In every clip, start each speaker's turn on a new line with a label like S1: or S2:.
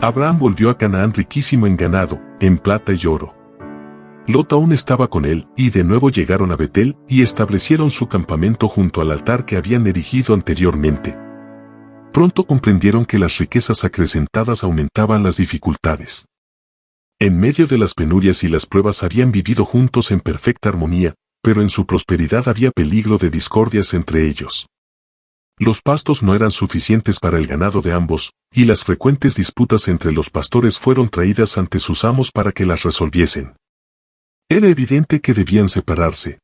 S1: Abraham volvió a Canaán riquísimo en ganado, en plata y oro. Lot aún estaba con él, y de nuevo llegaron a Betel, y establecieron su campamento junto al altar que habían erigido anteriormente. Pronto comprendieron que las riquezas acrecentadas aumentaban las dificultades. En medio de las penurias y las pruebas habían vivido juntos en perfecta armonía, pero en su prosperidad había peligro de discordias entre ellos. Los pastos no eran suficientes para el ganado de ambos, y las frecuentes disputas entre los pastores fueron traídas ante sus amos para que las resolviesen. Era evidente que debían separarse.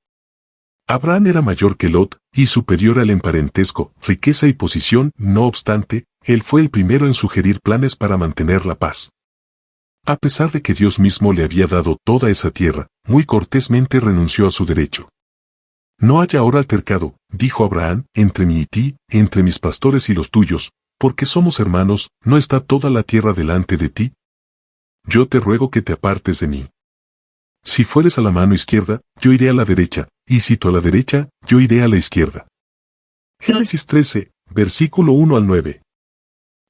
S1: Abraham era mayor que Lot, y superior al en parentesco, riqueza y posición, no obstante, él fue el primero en sugerir planes para mantener la paz. A pesar de que Dios mismo le había dado toda esa tierra, muy cortésmente renunció a su derecho. No haya ahora altercado, dijo Abraham, entre mí y ti, entre mis pastores y los tuyos, porque somos hermanos, ¿no está toda la tierra delante de ti? Yo te ruego que te apartes de mí. Si fueres a la mano izquierda, yo iré a la derecha, y si tú a la derecha, yo iré a la izquierda. Génesis 13, versículo 1 al 9.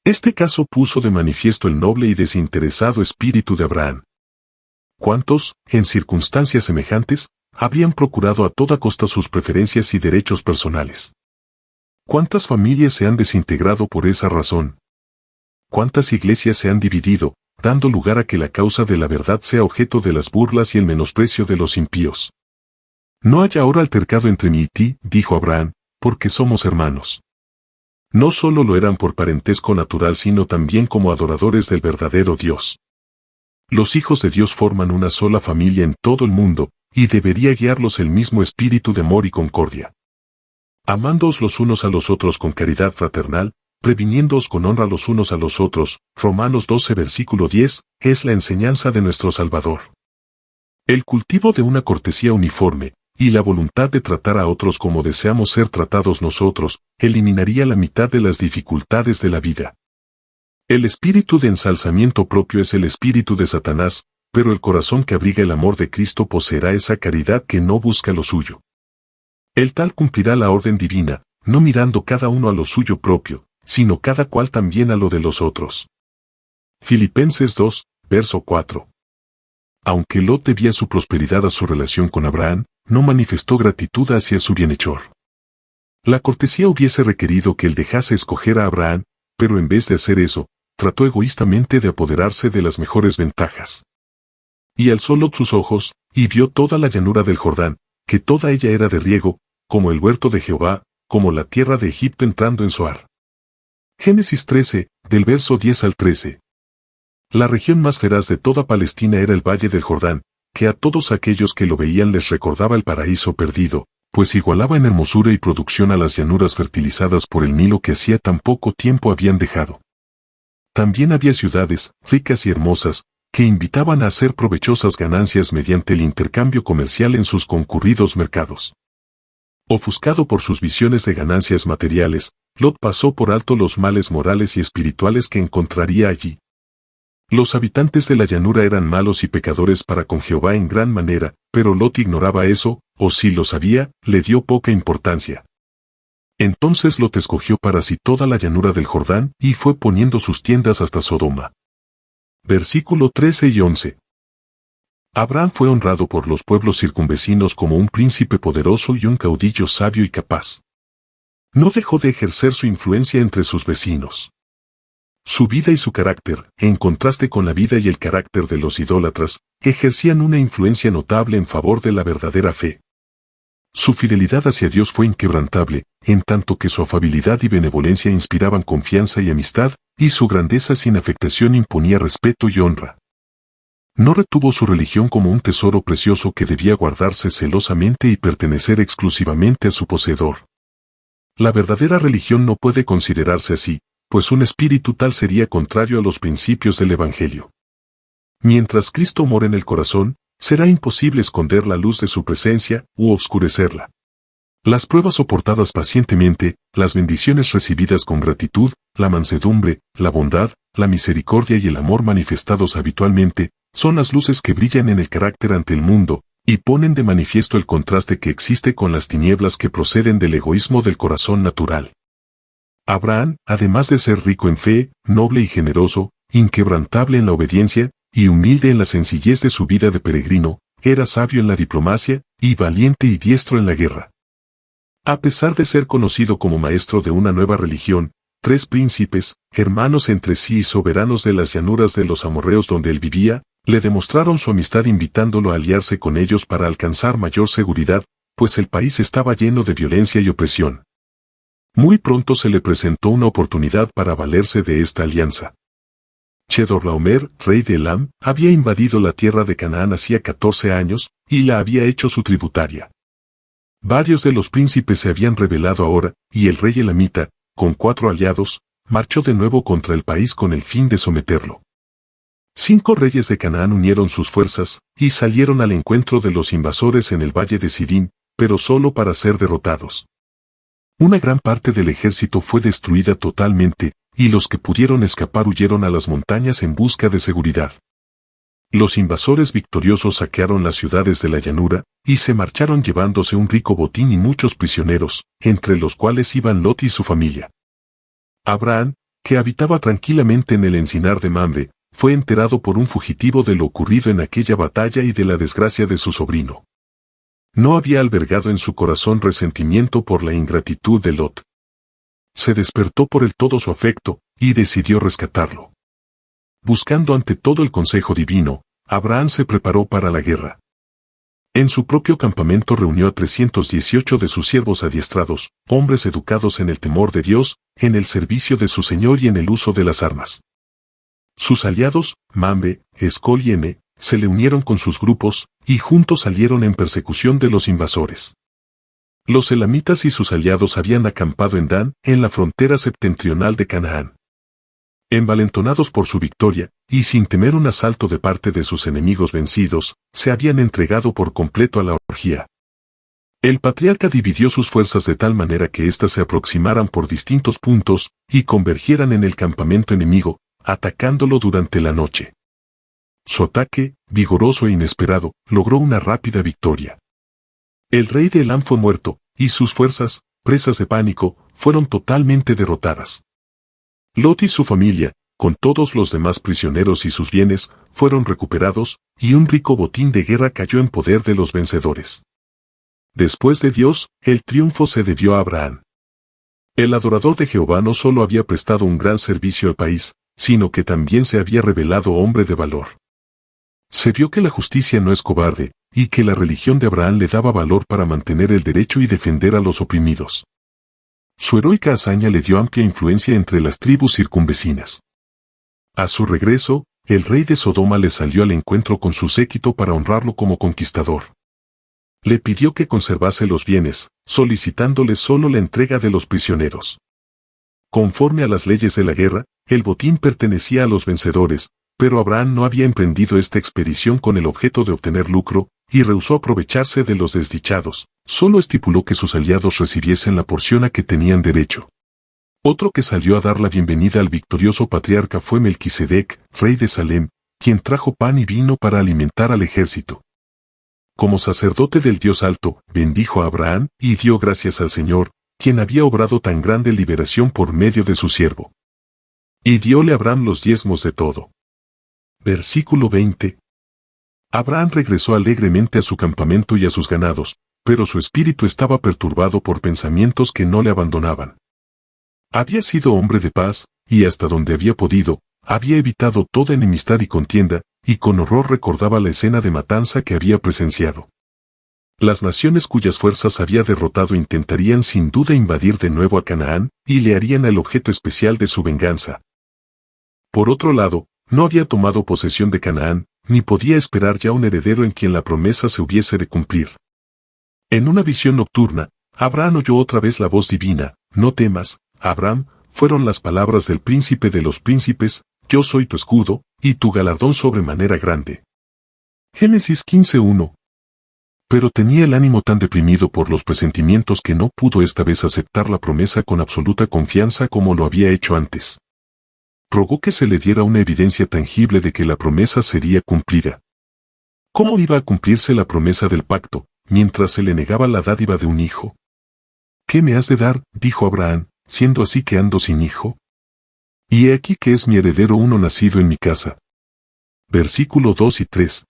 S1: Este caso puso de manifiesto el noble y desinteresado espíritu de Abraham. ¿Cuántos, en circunstancias semejantes, habrían procurado a toda costa sus preferencias y derechos personales? ¿Cuántas familias se han desintegrado por esa razón? ¿Cuántas iglesias se han dividido, dando lugar a que la causa de la verdad sea objeto de las burlas y el menosprecio de los impíos? No haya ahora altercado entre mí y ti, dijo Abraham, porque somos hermanos. No solo lo eran por parentesco natural sino también como adoradores del verdadero Dios. Los hijos de Dios forman una sola familia en todo el mundo, y debería guiarlos el mismo espíritu de amor y concordia. Amándoos los unos a los otros con caridad fraternal, previniéndoos con honra los unos a los otros, Romanos 12 versículo 10, es la enseñanza de nuestro Salvador. El cultivo de una cortesía uniforme, y la voluntad de tratar a otros como deseamos ser tratados nosotros, eliminaría la mitad de las dificultades de la vida. El espíritu de ensalzamiento propio es el espíritu de Satanás, pero el corazón que abriga el amor de Cristo poseerá esa caridad que no busca lo suyo. El tal cumplirá la orden divina, no mirando cada uno a lo suyo propio, sino cada cual también a lo de los otros. Filipenses 2, verso 4. Aunque Lot debía su prosperidad a su relación con Abraham, no manifestó gratitud hacia su bienhechor. La cortesía hubiese requerido que él dejase escoger a Abraham, pero en vez de hacer eso, trató egoístamente de apoderarse de las mejores ventajas. Y alzó Lot sus ojos, y vio toda la llanura del Jordán, que toda ella era de riego, como el huerto de Jehová, como la tierra de Egipto entrando en Zoar. Génesis 13, del verso 10 al 13. La región más feraz de toda Palestina era el valle del Jordán, que a todos aquellos que lo veían les recordaba el paraíso perdido, pues igualaba en hermosura y producción a las llanuras fertilizadas por el Nilo que hacía tan poco tiempo habían dejado. También había ciudades, ricas y hermosas, que invitaban a hacer provechosas ganancias mediante el intercambio comercial en sus concurridos mercados. Ofuscado por sus visiones de ganancias materiales, Lot pasó por alto los males morales y espirituales que encontraría allí. Los habitantes de la llanura eran malos y pecadores para con Jehová en gran manera, pero Lot ignoraba eso, o si lo sabía, le dio poca importancia. Entonces Lot escogió para sí toda la llanura del Jordán y fue poniendo sus tiendas hasta Sodoma. Versículo 13 y 11. Abraham fue honrado por los pueblos circunvecinos como un príncipe poderoso y un caudillo sabio y capaz. No dejó de ejercer su influencia entre sus vecinos. Su vida y su carácter, en contraste con la vida y el carácter de los idólatras, ejercían una influencia notable en favor de la verdadera fe. Su fidelidad hacia Dios fue inquebrantable, en tanto que su afabilidad y benevolencia inspiraban confianza y amistad, y su grandeza sin afectación imponía respeto y honra. No retuvo su religión como un tesoro precioso que debía guardarse celosamente y pertenecer exclusivamente a su poseedor. La verdadera religión no puede considerarse así, pues un espíritu tal sería contrario a los principios del Evangelio. Mientras Cristo mora en el corazón, será imposible esconder la luz de su presencia u obscurecerla. Las pruebas soportadas pacientemente, las bendiciones recibidas con gratitud, la mansedumbre, la bondad, la misericordia y el amor manifestados habitualmente, son las luces que brillan en el carácter ante el mundo, y ponen de manifiesto el contraste que existe con las tinieblas que proceden del egoísmo del corazón natural. Abraham, además de ser rico en fe, noble y generoso, inquebrantable en la obediencia, y humilde en la sencillez de su vida de peregrino, era sabio en la diplomacia, y valiente y diestro en la guerra. A pesar de ser conocido como maestro de una nueva religión, 3 príncipes, hermanos entre sí y soberanos de las llanuras de los amorreos donde él vivía, le demostraron su amistad invitándolo a aliarse con ellos para alcanzar mayor seguridad, pues el país estaba lleno de violencia y opresión. Muy pronto se le presentó una oportunidad para valerse de esta alianza. Chedorlaomer, rey de Elam, había invadido la tierra de Canaán hacía 14 años, y la había hecho su tributaria. Varios de los príncipes se habían rebelado ahora, y el rey elamita, con 4 aliados, marchó de nuevo contra el país con el fin de someterlo. 5 reyes de Canaán unieron sus fuerzas, y salieron al encuentro de los invasores en el valle de Sidim, pero solo para ser derrotados. Una gran parte del ejército fue destruida totalmente, y los que pudieron escapar huyeron a las montañas en busca de seguridad. Los invasores victoriosos saquearon las ciudades de la llanura, y se marcharon llevándose un rico botín y muchos prisioneros, entre los cuales iban Lot y su familia. Abraham, que habitaba tranquilamente en el encinar de Mamre, fue enterado por un fugitivo de lo ocurrido en aquella batalla y de la desgracia de su sobrino. No había albergado en su corazón resentimiento por la ingratitud de Lot. Se despertó por el todo su afecto, y decidió rescatarlo. Buscando ante todo el consejo divino, Abraham se preparó para la guerra. En su propio campamento reunió a 318 de sus siervos adiestrados, hombres educados en el temor de Dios, en el servicio de su Señor y en el uso de las armas. Sus aliados, Mamre, Escol y Ene, se le unieron con sus grupos, y juntos salieron en persecución de los invasores. Los elamitas y sus aliados habían acampado en Dan, en la frontera septentrional de Canaán. Envalentonados por su victoria, y sin temer un asalto de parte de sus enemigos vencidos, se habían entregado por completo a la orgía. El patriarca dividió sus fuerzas de tal manera que éstas se aproximaran por distintos puntos, y convergieran en el campamento enemigo, atacándolo durante la noche. Su ataque, vigoroso e inesperado, logró una rápida victoria. El rey de Elam fue muerto, y sus fuerzas, presas de pánico, fueron totalmente derrotadas. Lot y su familia, con todos los demás prisioneros y sus bienes, fueron recuperados, y un rico botín de guerra cayó en poder de los vencedores. Después de Dios, el triunfo se debió a Abraham. El adorador de Jehová no solo había prestado un gran servicio al país, sino que también se había revelado hombre de valor. Se vio que la justicia no es cobarde, y que la religión de Abraham le daba valor para mantener el derecho y defender a los oprimidos. Su heroica hazaña le dio amplia influencia entre las tribus circunvecinas. A su regreso, el rey de Sodoma le salió al encuentro con su séquito para honrarlo como conquistador. Le pidió que conservase los bienes, solicitándole solo la entrega de los prisioneros. Conforme a las leyes de la guerra, el botín pertenecía a los vencedores, pero Abraham no había emprendido esta expedición con el objeto de obtener lucro, y rehusó aprovecharse de los desdichados, solo estipuló que sus aliados recibiesen la porción a que tenían derecho. Otro que salió a dar la bienvenida al victorioso patriarca fue Melquisedec, rey de Salem, quien trajo pan y vino para alimentar al ejército. Como sacerdote del Dios Alto, bendijo a Abraham, y dio gracias al Señor, quien había obrado tan grande liberación por medio de su siervo. Y dióle a Abraham los diezmos de todo. Versículo 20. Abraham regresó alegremente a su campamento y a sus ganados, pero su espíritu estaba perturbado por pensamientos que no le abandonaban. Había sido hombre de paz, y hasta donde había podido, había evitado toda enemistad y contienda, y con horror recordaba la escena de matanza que había presenciado. Las naciones cuyas fuerzas había derrotado intentarían sin duda invadir de nuevo a Canaán, y le harían el objeto especial de su venganza. Por otro lado, no había tomado posesión de Canaán, ni podía esperar ya un heredero en quien la promesa se hubiese de cumplir. En una visión nocturna, Abraham oyó otra vez la voz divina: «No temas, Abraham», fueron las palabras del príncipe de los príncipes: «Yo soy tu escudo, y tu galardón sobremanera grande». Génesis 15:1. Pero tenía el ánimo tan deprimido por los presentimientos que no pudo esta vez aceptar la promesa con absoluta confianza como lo había hecho antes. Rogó que se le diera una evidencia tangible de que la promesa sería cumplida. ¿Cómo iba a cumplirse la promesa del pacto, mientras se le negaba la dádiva de un hijo? «¿Qué me has de dar?», dijo Abraham, «siendo así que ando sin hijo». Y he aquí que es mi heredero uno nacido en mi casa. Versículo 2 y 3.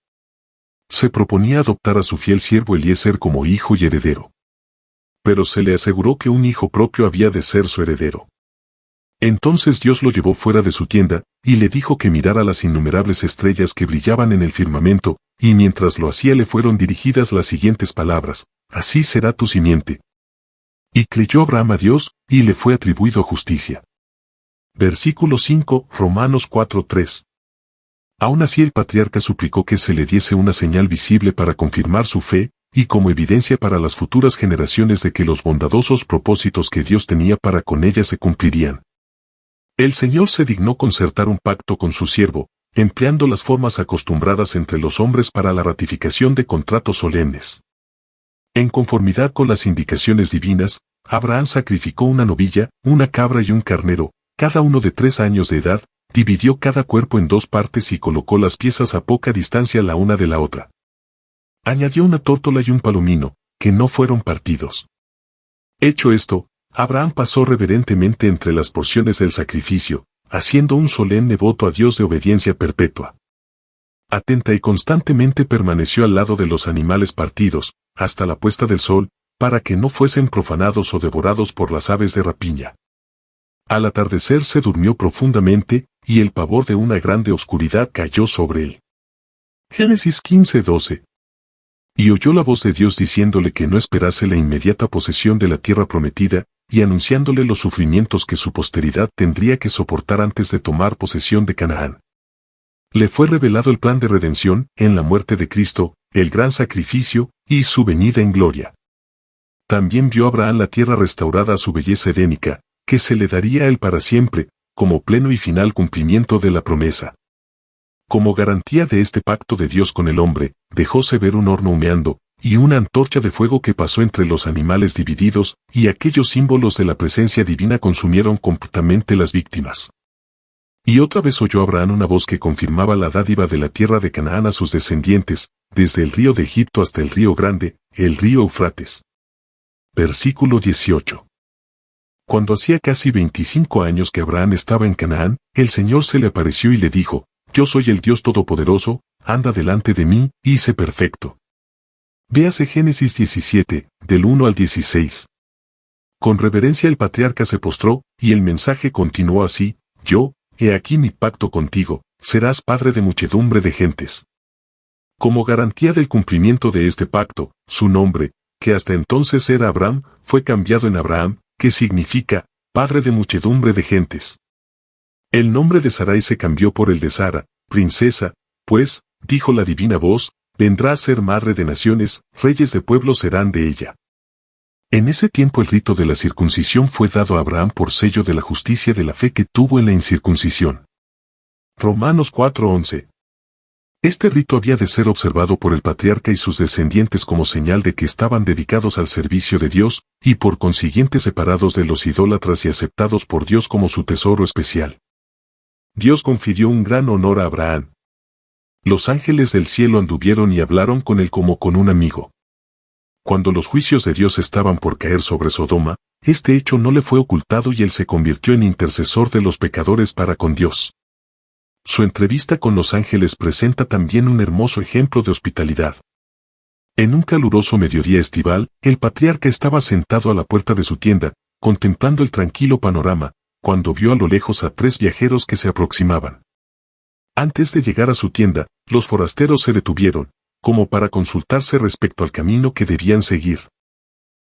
S1: Se proponía adoptar a su fiel siervo Eliezer como hijo y heredero. Pero se le aseguró que un hijo propio había de ser su heredero. Entonces Dios lo llevó fuera de su tienda, y le dijo que mirara las innumerables estrellas que brillaban en el firmamento, y mientras lo hacía le fueron dirigidas las siguientes palabras: así será tu simiente. Y creyó Abraham a Dios, y le fue atribuido justicia. Versículo 5, Romanos 4:3. Aún así el patriarca suplicó que se le diese una señal visible para confirmar su fe, y como evidencia para las futuras generaciones de que los bondadosos propósitos que Dios tenía para con ellas se cumplirían. El Señor se dignó concertar un pacto con su siervo, empleando las formas acostumbradas entre los hombres para la ratificación de contratos solemnes. En conformidad con las indicaciones divinas, Abraham sacrificó una novilla, una cabra y un carnero, cada uno de 3 años de edad, dividió cada cuerpo en 2 partes y colocó las piezas a poca distancia la una de la otra. Añadió una tórtola y un palomino, que no fueron partidos. Hecho esto, Abraham pasó reverentemente entre las porciones del sacrificio, haciendo un solemne voto a Dios de obediencia perpetua. Atenta y constantemente permaneció al lado de los animales partidos, hasta la puesta del sol, para que no fuesen profanados o devorados por las aves de rapiña. Al atardecer se durmió profundamente, y el pavor de una grande oscuridad cayó sobre él. Génesis 15:12. Y oyó la voz de Dios diciéndole que no esperase la inmediata posesión de la tierra prometida, y anunciándole los sufrimientos que su posteridad tendría que soportar antes de tomar posesión de Canaán. Le fue revelado el plan de redención, en la muerte de Cristo, el gran sacrificio, y su venida en gloria. También vio Abraham la tierra restaurada a su belleza edénica, que se le daría a él para siempre, como pleno y final cumplimiento de la promesa. Como garantía de este pacto de Dios con el hombre, dejóse ver un horno humeando, y una antorcha de fuego que pasó entre los animales divididos, y aquellos símbolos de la presencia divina consumieron completamente las víctimas. Y otra vez oyó Abraham una voz que confirmaba la dádiva de la tierra de Canaán a sus descendientes, desde el río de Egipto hasta el río grande, el río Eufrates. Versículo 18. Cuando hacía casi 25 años que Abraham estaba en Canaán, el Señor se le apareció y le dijo: Yo soy el Dios Todopoderoso, anda delante de mí, y sé perfecto. Véase Génesis 17, del 1 al 16. Con reverencia el patriarca se postró, y el mensaje continuó así: Yo, he aquí mi pacto contigo, serás padre de muchedumbre de gentes. Como garantía del cumplimiento de este pacto, su nombre, que hasta entonces era Abraham, fue cambiado en Abraham, que significa, padre de muchedumbre de gentes. El nombre de Sarai se cambió por el de Sara, princesa, pues, dijo la divina voz, vendrá a ser madre de naciones, reyes de pueblos serán de ella. En ese tiempo el rito de la circuncisión fue dado a Abraham por sello de la justicia de la fe que tuvo en la incircuncisión. Romanos 4:11. Este rito había de ser observado por el patriarca y sus descendientes como señal de que estaban dedicados al servicio de Dios, y por consiguiente separados de los idólatras y aceptados por Dios como su tesoro especial. Dios confirió un gran honor a Abraham. Los ángeles del cielo anduvieron y hablaron con él como con un amigo. Cuando los juicios de Dios estaban por caer sobre Sodoma, este hecho no le fue ocultado y él se convirtió en intercesor de los pecadores para con Dios. Su entrevista con los ángeles presenta también un hermoso ejemplo de hospitalidad. En un caluroso mediodía estival, el patriarca estaba sentado a la puerta de su tienda, contemplando el tranquilo panorama, cuando vio a lo lejos a 3 viajeros que se aproximaban. Antes de llegar a su tienda, los forasteros se detuvieron, como para consultarse respecto al camino que debían seguir.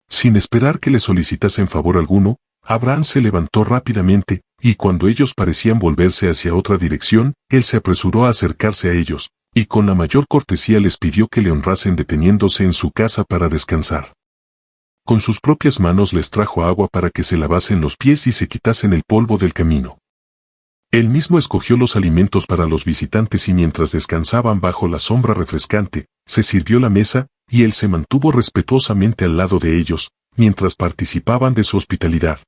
S1: Sin esperar que le solicitasen favor alguno, Abraham se levantó rápidamente, y cuando ellos parecían volverse hacia otra dirección, él se apresuró a acercarse a ellos, y con la mayor cortesía les pidió que le honrasen deteniéndose en su casa para descansar. Con sus propias manos les trajo agua para que se lavasen los pies y se quitasen el polvo del camino. Él mismo escogió los alimentos para los visitantes y mientras descansaban bajo la sombra refrescante, se sirvió la mesa, y él se mantuvo respetuosamente al lado de ellos, mientras participaban de su hospitalidad.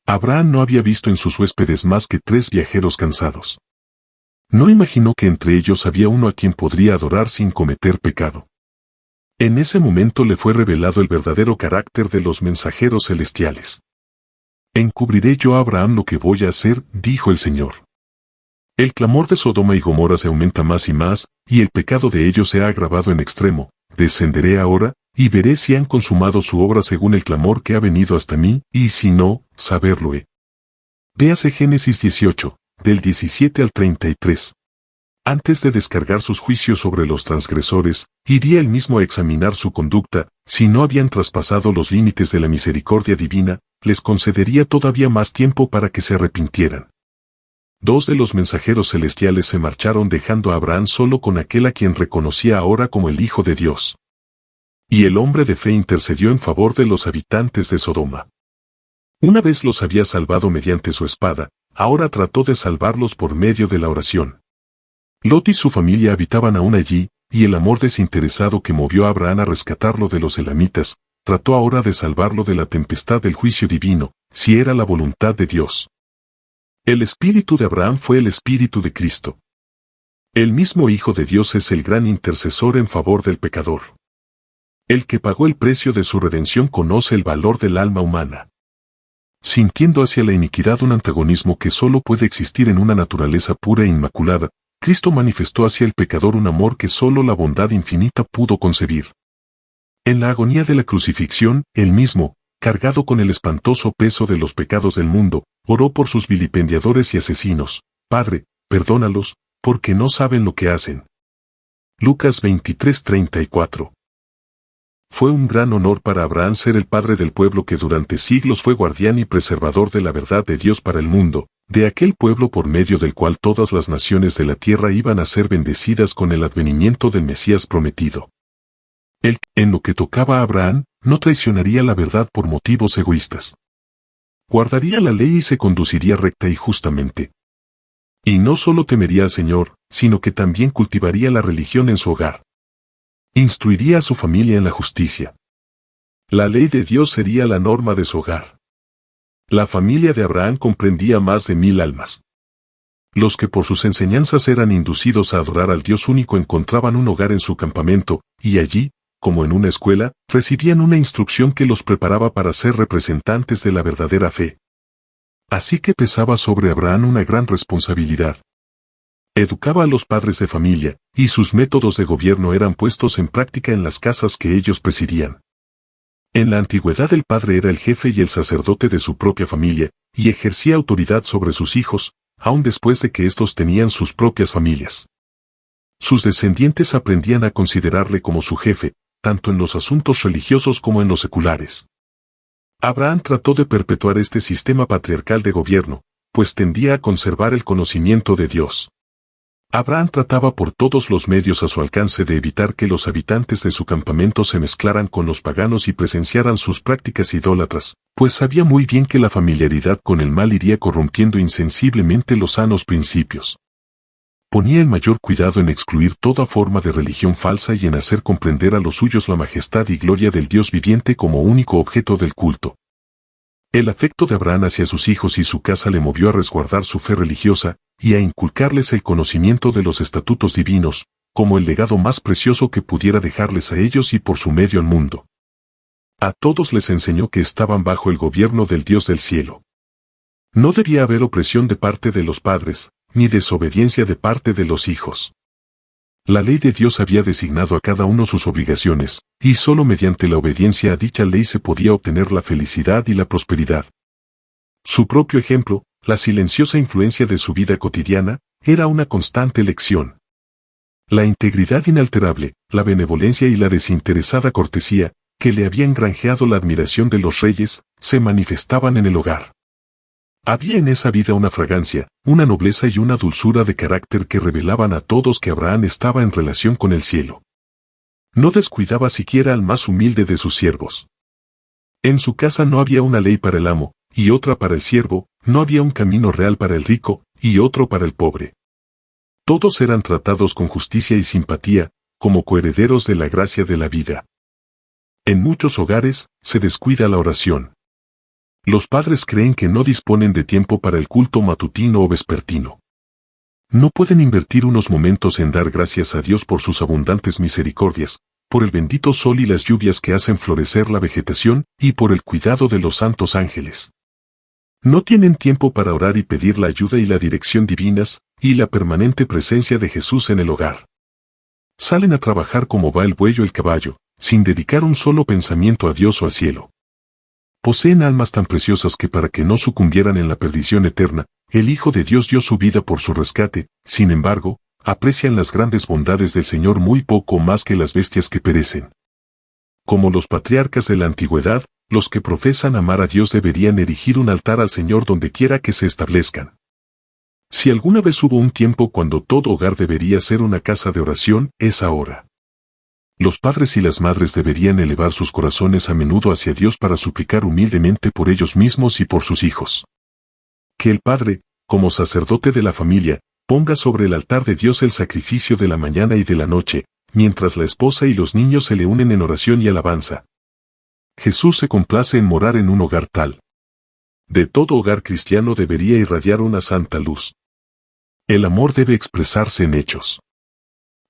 S1: Abraham no había visto en sus huéspedes más que 3 viajeros cansados. No imaginó que entre ellos había uno a quien podría adorar sin cometer pecado. En ese momento le fue revelado el verdadero carácter de los mensajeros celestiales. Encubriré yo a Abraham lo que voy a hacer, dijo el Señor. El clamor de Sodoma y Gomorra se aumenta más y más, y el pecado de ellos se ha agravado en extremo. Descenderé ahora, y veré si han consumado su obra según el clamor que ha venido hasta mí, y si no, saberlo he. Véase Génesis 18, del 17 al 33. Antes de descargar sus juicios sobre los transgresores, iría él mismo a examinar su conducta. Si no habían traspasado los límites de la misericordia divina, les concedería todavía más tiempo para que se arrepintieran. 2 de los mensajeros celestiales se marcharon dejando a Abraham solo con aquel a quien reconocía ahora como el Hijo de Dios. Y el hombre de fe intercedió en favor de los habitantes de Sodoma. Una vez los había salvado mediante su espada, ahora trató de salvarlos por medio de la oración. Lot y su familia habitaban aún allí, y el amor desinteresado que movió a Abraham a rescatarlo de los elamitas, trató ahora de salvarlo de la tempestad del juicio divino, si era la voluntad de Dios. El espíritu de Abraham fue el espíritu de Cristo. El mismo Hijo de Dios es el gran intercesor en favor del pecador. El que pagó el precio de su redención conoce el valor del alma humana. Sintiendo hacia la iniquidad un antagonismo que solo puede existir en una naturaleza pura e inmaculada, Cristo manifestó hacia el pecador un amor que solo la bondad infinita pudo concebir. En la agonía de la crucifixión, él mismo, cargado con el espantoso peso de los pecados del mundo, oró por sus vilipendiadores y asesinos: Padre, perdónalos, porque no saben lo que hacen. Lucas 23:34. Fue un gran honor para Abraham ser el padre del pueblo que durante siglos fue guardián y preservador de la verdad de Dios para el mundo, de aquel pueblo por medio del cual todas las naciones de la tierra iban a ser bendecidas con el advenimiento del Mesías prometido. Él, en lo que tocaba a Abraham, no traicionaría la verdad por motivos egoístas. Guardaría la ley y se conduciría recta y justamente. Y no solo temería al Señor, sino que también cultivaría la religión en su hogar. Instruiría a su familia en la justicia. La ley de Dios sería la norma de su hogar. La familia de Abraham comprendía más de 1000 almas. Los que por sus enseñanzas eran inducidos a adorar al Dios único encontraban un hogar en su campamento, y allí, como en una escuela, recibían una instrucción que los preparaba para ser representantes de la verdadera fe. Así que pesaba sobre Abraham una gran responsabilidad. Educaba a los padres de familia, y sus métodos de gobierno eran puestos en práctica en las casas que ellos presidían. En la antigüedad el padre era el jefe y el sacerdote de su propia familia, y ejercía autoridad sobre sus hijos, aun después de que éstos tenían sus propias familias. Sus descendientes aprendían a considerarle como su jefe, tanto en los asuntos religiosos como en los seculares. Abraham trató de perpetuar este sistema patriarcal de gobierno, pues tendía a conservar el conocimiento de Dios. Abraham trataba por todos los medios a su alcance de evitar que los habitantes de su campamento se mezclaran con los paganos y presenciaran sus prácticas idólatras, pues sabía muy bien que la familiaridad con el mal iría corrompiendo insensiblemente los sanos principios. Ponía el mayor cuidado en excluir toda forma de religión falsa y en hacer comprender a los suyos la majestad y gloria del Dios viviente como único objeto del culto. El afecto de Abraham hacia sus hijos y su casa le movió a resguardar su fe religiosa y a inculcarles el conocimiento de los estatutos divinos, como el legado más precioso que pudiera dejarles a ellos y por su medio al mundo. A todos les enseñó que estaban bajo el gobierno del Dios del cielo. No debía haber opresión de parte de los padres, ni desobediencia de parte de los hijos. La ley de Dios había designado a cada uno sus obligaciones, y solo mediante la obediencia a dicha ley se podía obtener la felicidad y la prosperidad. Su propio ejemplo, la silenciosa influencia de su vida cotidiana, era una constante lección. La integridad inalterable, la benevolencia y la desinteresada cortesía, que le habían granjeado la admiración de los reyes, se manifestaban en el hogar. Había en esa vida una fragancia, una nobleza y una dulzura de carácter que revelaban a todos que Abraham estaba en relación con el cielo. No descuidaba siquiera al más humilde de sus siervos. En su casa no había una ley para el amo, y otra para el siervo, no había un camino real para el rico, y otro para el pobre. Todos eran tratados con justicia y simpatía, como coherederos de la gracia de la vida. En muchos hogares, se descuida la oración. Los padres creen que no disponen de tiempo para el culto matutino o vespertino. No pueden invertir unos momentos en dar gracias a Dios por sus abundantes misericordias, por el bendito sol y las lluvias que hacen florecer la vegetación, y por el cuidado de los santos ángeles. No tienen tiempo para orar y pedir la ayuda y la dirección divinas, y la permanente presencia de Jesús en el hogar. Salen a trabajar como va el buey o el caballo, sin dedicar un solo pensamiento a Dios o al cielo. Poseen almas tan preciosas que para que no sucumbieran en la perdición eterna, el Hijo de Dios dio su vida por su rescate. Sin embargo, aprecian las grandes bondades del Señor muy poco más que las bestias que perecen. Como los patriarcas de la antigüedad, los que profesan amar a Dios deberían erigir un altar al Señor donde quiera que se establezcan. Si alguna vez hubo un tiempo cuando todo hogar debería ser una casa de oración, es ahora. Los padres y las madres deberían elevar sus corazones a menudo hacia Dios para suplicar humildemente por ellos mismos y por sus hijos. Que el padre, como sacerdote de la familia, ponga sobre el altar de Dios el sacrificio de la mañana y de la noche, mientras la esposa y los niños se le unen en oración y alabanza. Jesús se complace en morar en un hogar tal. De todo hogar cristiano debería irradiar una santa luz. El amor debe expresarse en hechos.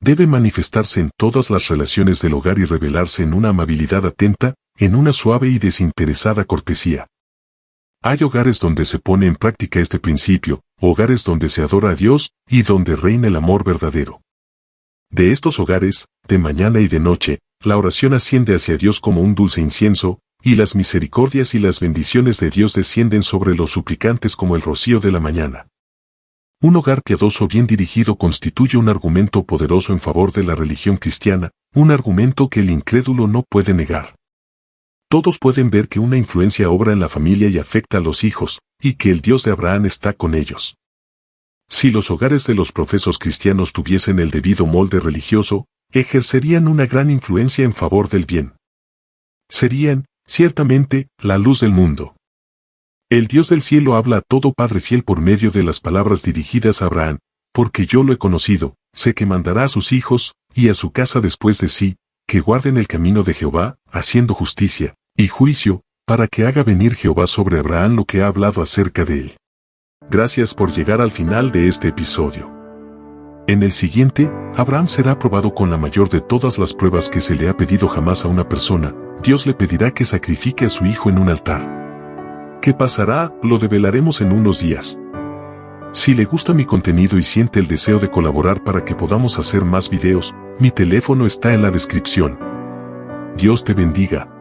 S1: Debe manifestarse en todas las relaciones del hogar y revelarse en una amabilidad atenta, en una suave y desinteresada cortesía. Hay hogares donde se pone en práctica este principio, hogares donde se adora a Dios y donde reina el amor verdadero. De estos hogares, de mañana y de noche, la oración asciende hacia Dios como un dulce incienso, y las misericordias y las bendiciones de Dios descienden sobre los suplicantes como el rocío de la mañana. Un hogar piadoso bien dirigido constituye un argumento poderoso en favor de la religión cristiana, un argumento que el incrédulo no puede negar. Todos pueden ver que una influencia obra en la familia y afecta a los hijos, y que el Dios de Abraham está con ellos. Si los hogares de los profesos cristianos tuviesen el debido molde religioso, ejercerían una gran influencia en favor del bien. Serían, ciertamente, la luz del mundo. El Dios del cielo habla a todo padre fiel por medio de las palabras dirigidas a Abraham, porque yo lo he conocido, sé que mandará a sus hijos, y a su casa después de sí, que guarden el camino de Jehová, haciendo justicia y juicio, para que haga venir Jehová sobre Abraham lo que ha hablado acerca de él. Gracias por llegar al final de este episodio. En el siguiente, Abraham será probado con la mayor de todas las pruebas que se le ha pedido jamás a una persona. Dios le pedirá que sacrifique a su hijo en un altar. ¿Qué pasará? Lo develaremos en unos días. Si le gusta mi contenido y siente el deseo de colaborar para que podamos hacer más videos, mi teléfono está en la descripción. Dios te bendiga.